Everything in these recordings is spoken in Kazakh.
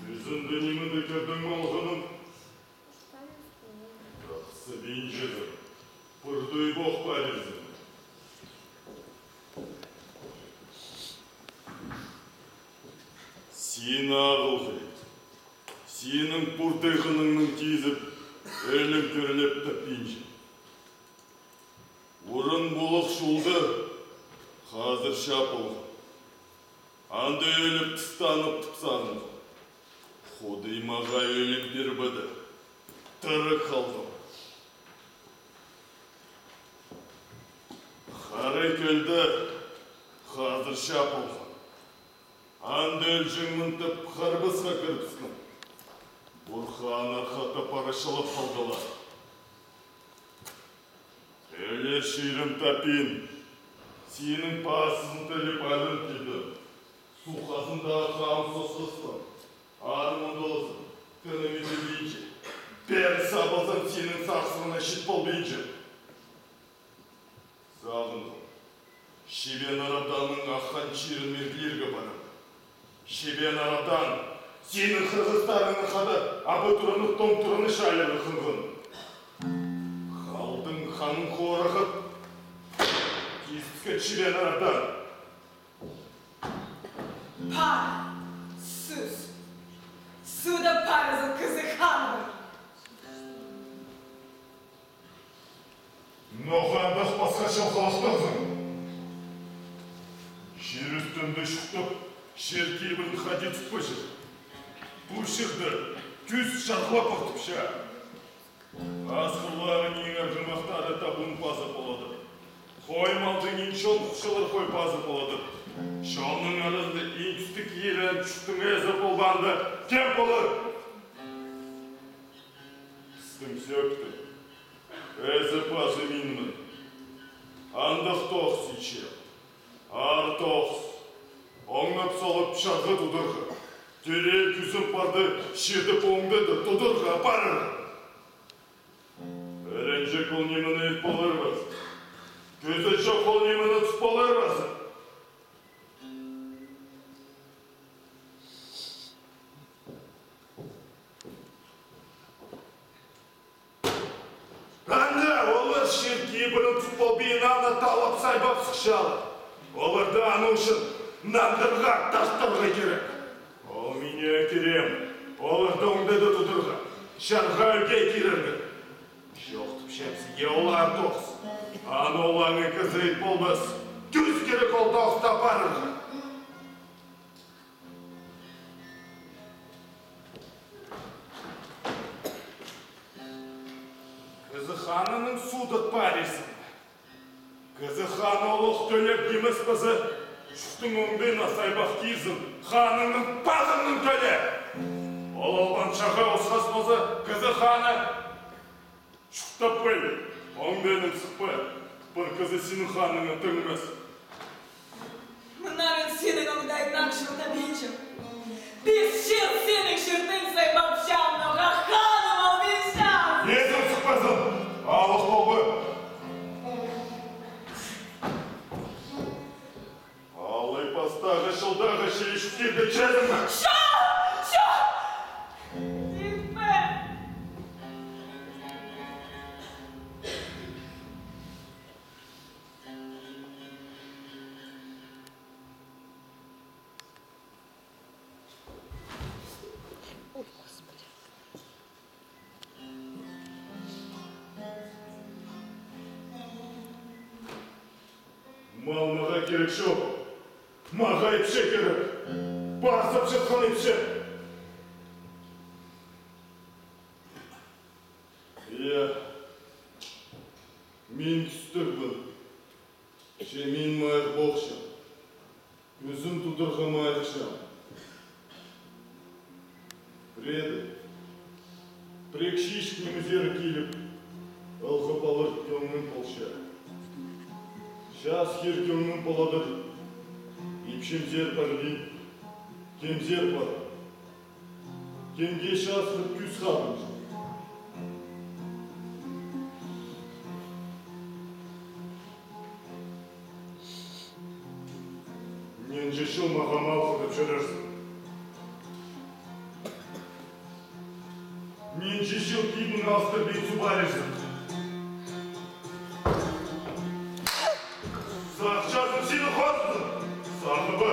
Yüzünde nimede kerдің малғының? Жақсы бейін жеді. Бұрдай боқпа әрізін. Сені ағыл қайт. Сенің бұрдай қыныңның тезіп, әлім көрлеп тәппейін жеді. Орын болып шулды, қазір шапылғы. Анда өліп тұстанып тұпсағын. Құдаймаға өлім бербеді, тірі қалдым. Қарай көлді, қазір шапылғы. Анда өлжің мұнтып қарбысқа кіріпсін. Бұрхан арқата парашылып қалдылар. Өлер шүйрім тәпейін, сенің парсызын төлеп әлім кеді. Суқасындағы қам сосқыстың, армын долызын, күнімізі бейінше. Бәрі сабылсын сенің сақсығына шет бол бейінше. Сағындым, Шебен Арабданның аққан шерін мерділерге барым. Шебен Арабдан, сенің қырғыздарының қады абы-тұрыны том-тұрыны шайлығы қынғын. Қалдың қанын қорығып, кестіскі Шебен Арабдан. Par, sus. Suda parazın kızı hanım. Noğandық басқа шалқалақтағын. Жер үстінде шықтып, шер кейбін қадет тұтпашы. Бұл шықты, күз шарқылап ақтыпша. Асқырлағын ең арғымақтары табуын пазы болады. Қоймалдың ең шол құшылыр қой пазы болады. Шолның арызды ең түстік елін түштің әзі болбанды кем болыр. Түстің сөкті. Әзі пазы минмін. Андық тоқс иче. Ар тоқс. Оңнап солып шағы тұдырғы. Терел күзім барды шерді оңдады тұдырға барыр. Өренжек ол немені ет болыр баз. Көзі жоқ ол немені тұс болыр баз. Кейбірін тұтпол бейінаны талап сайбап сұқшалы. Оларды ану үшін нандырға тастырға керек. Ол мене керем. Оларды оңдады тұдырға. Шарға өлге керерді. Жоқтып шәпсіге олар тоқс. Аны олаңы кізірет болмас. Түз керек ол тоқста барырға. Кызы ханының судық паресін. Кызы ханы олық төлеп емес бізі. Шүқтің оңден асайбақ кейзін. Ханының бағының төле. Ол олған шаға осқас бізі. Кызы ханы шүқтап қой. Оңденің сұқпай. Бір кызы сенің ханыңы түңмес. Мына мен сенің оңдайын ақшылта бейчім. Біз шел сенің шыртың сайбап шамнауға ханым ол мен шам. Езім сұқпазын. Алық болғы. Алай пастағы шылдағы шелешіктерді чәзім ме? Шо! Детпе! Мал маға керек жоқ. Маға епше керек. Басып жатқан епше. Мен түстірбін. Мен майық боқшы. Өзім тұдырға майықшам. Преды. Прек шишкінің үзері келіп, ылғы балыр көңнің болша. Şas hirkümün poladır, ipşimzer parlin, kemzer par. Kemge şaslık küs kalmış. Ненче шыл мағамал қылып жүрерсің. Ненче шыл кеймін астыр бейсу барырсың. Сақшасың сені қосың. Сақыбы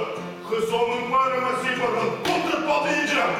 қыз оның барыма сейбірін құлдырып болды ежем.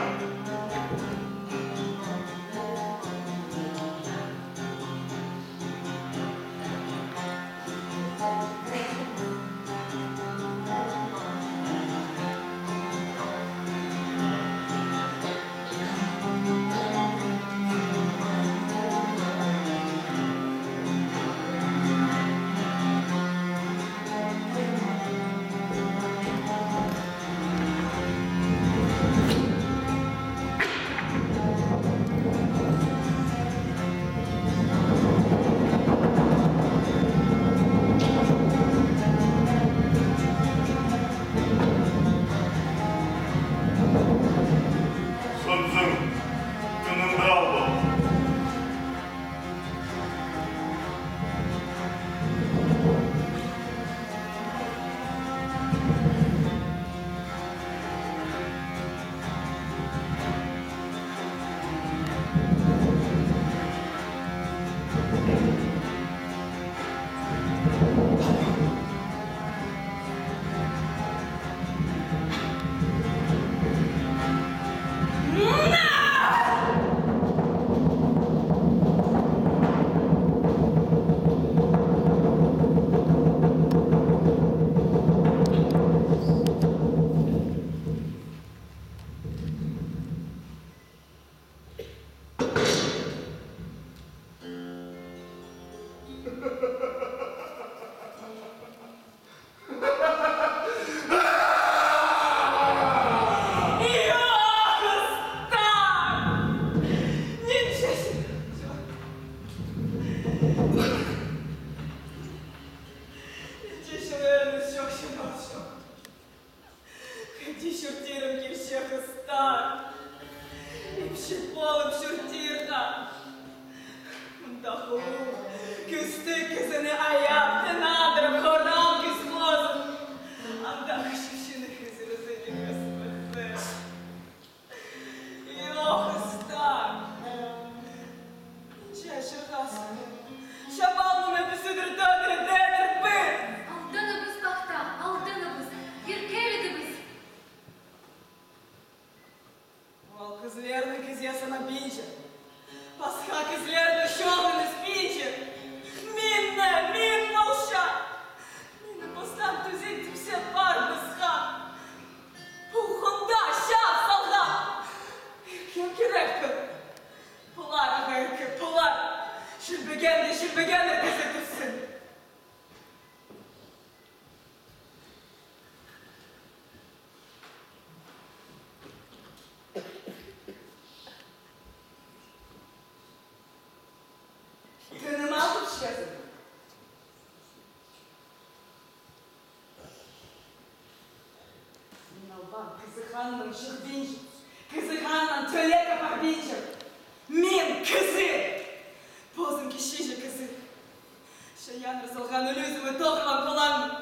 Kızıkhan'ın şıkdinci, Kızıkhan'ın töle kapar binci. Min kızı, bozum kişice kızı. Şayan rızılgan ölüzümü toğlan kolan.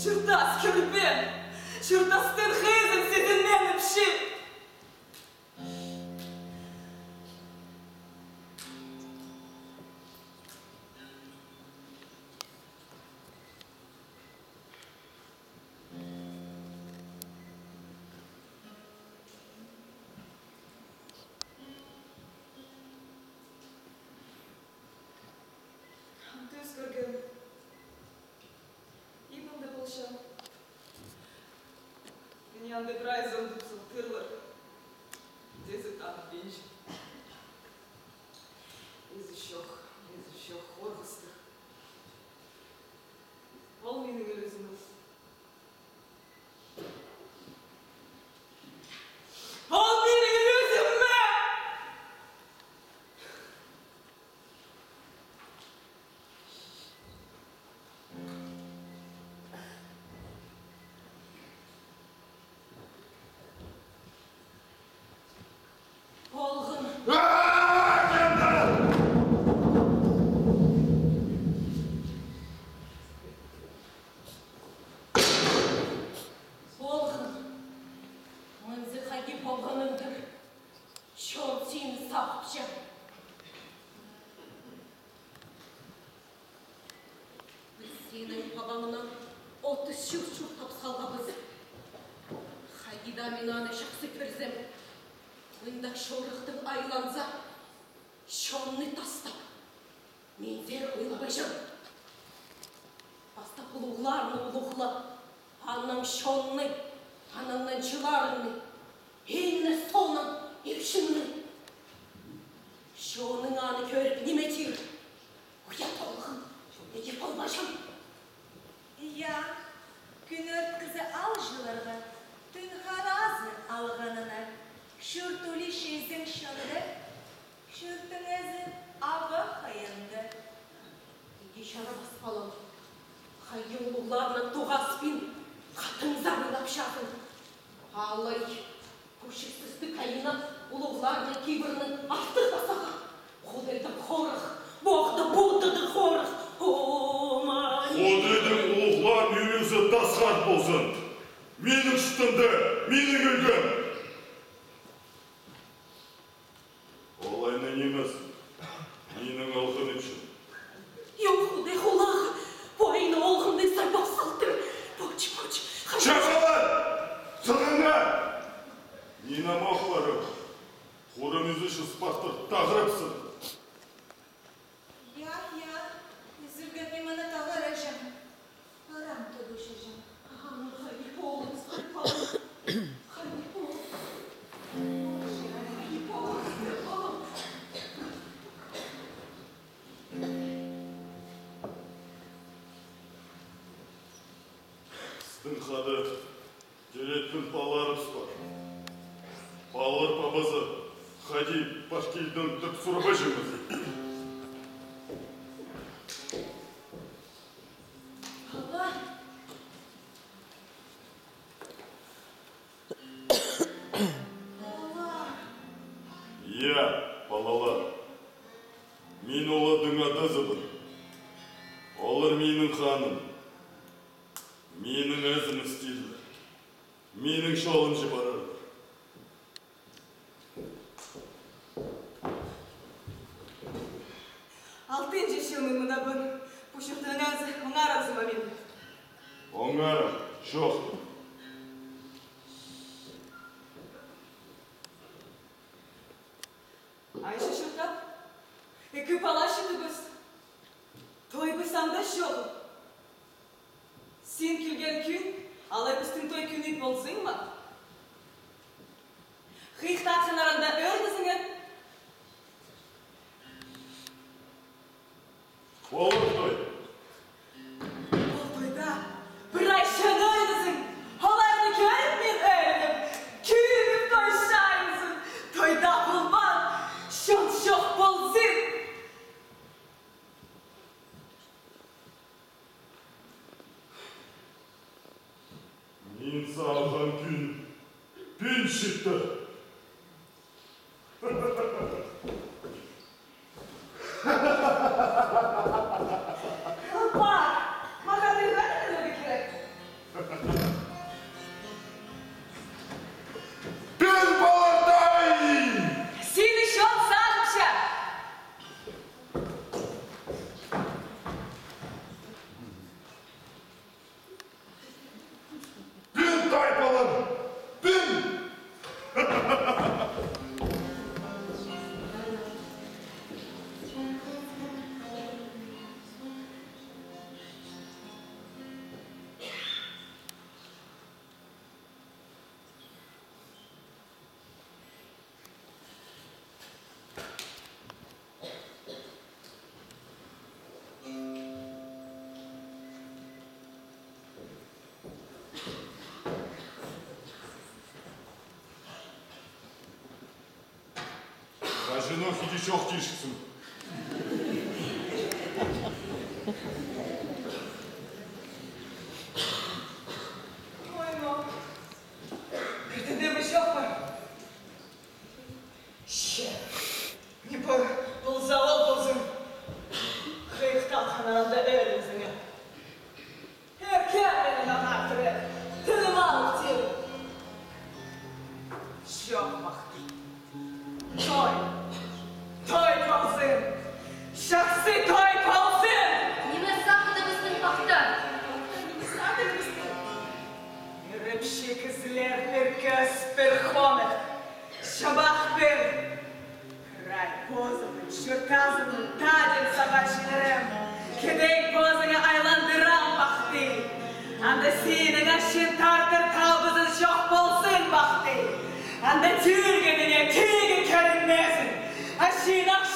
Şırtas kürben, şırtastın hızım sizin menim şi. Yandı biraz oldu tırlar. Dezi tam binç. İzi şok, horgıstı. Ol benim ölüzümüz. Ol benim ölüzüm mü? Hayda minane şahsı körzem. Ынdak şorықтың айланса, şonны тастап, мензер ойлабайжам. Бастап ұлығларны ұлықла, аннан şonны, ананнан жыларны, еліне сонан епшінні. Şonның аны көріп неметер, ұят олғын, шонны еп албайжам. Я, күн өрткізі ал жылырғы, түн харазы алғанына, шүртулі шезің шынды, шүртіңізі ағы қайынды. Ешара баспалам, қайы ұлығларына тоғаспен, қатын зағылап шағын. Алай, көшексізді кайына ұлығларына кейбірінің артық басаға. Құдайды қорық, боқты бұлтыды қорық. Құдайдың ұлықлар үйресі тасқарт болсын. Менің шытымды, менің үлгім. Олайнан емес, менің алғын үшін. Yok, құдай қолағы, бойына олғындай сайбап салтыр. Боч. Шақалар! Сығыңа! Нина мақлары, қорымызы шыспақтыр тағырапсың. Я, üzülgün иманы тағар әжім. Арам тұдыш әжім. Хайы болыңыз, хайпалым. Хайы болың. Хайы болың, хайпалым. Сіздің қады келетін баларымыз бар. Балар бабасы Хади Пашкелдің түп сұрға жеміз. Бала. Иә, балалар. Мен олардың атазыбын. Олар менің ханым. Менің әзім істейді. Менің шолын жібарады. Алтын жешімі мұна бұн. Пұшықтың әзі оңарағызы ма мен. Оңарым, жоқ. Айша шыртап, екі палашыды біз. Той бұсам да шоғы. Сен келген күн, алай біздің той күні болсың ма? Хиқтақын аранда өрдізіңін. Olur той. Ол тойда бір Айшаны өйдізің. Оларды көріп мен өйдім. Күйініп той шайызын. Тойда болман, шон шоқ болсын. Мен сағын күн шықты. Опа! Маған үйренеді керек. Пен балардай! Сені шон сағымша. Пен тайпалар! Пен! Жена иди чох тишксың. Ойма. Біртінде бір жоқ бар. Ше. Не бұл завал болсын. Қиықталқан аранда өрімізіңе. Еркен менің ағартыры. Тілім алып тел. Жоқ мақты. Той болсын. Şekizler bir kız bir konak. Şabah bir. Kraj bozumun, şırtazımın, tacın savaşlarım. Kedek bozunu aylandıran vakti. Anda senin aşın tartır tavbızın çok bolsun vakti. Anda türgününe tüygü körünmesin. Aşın akşam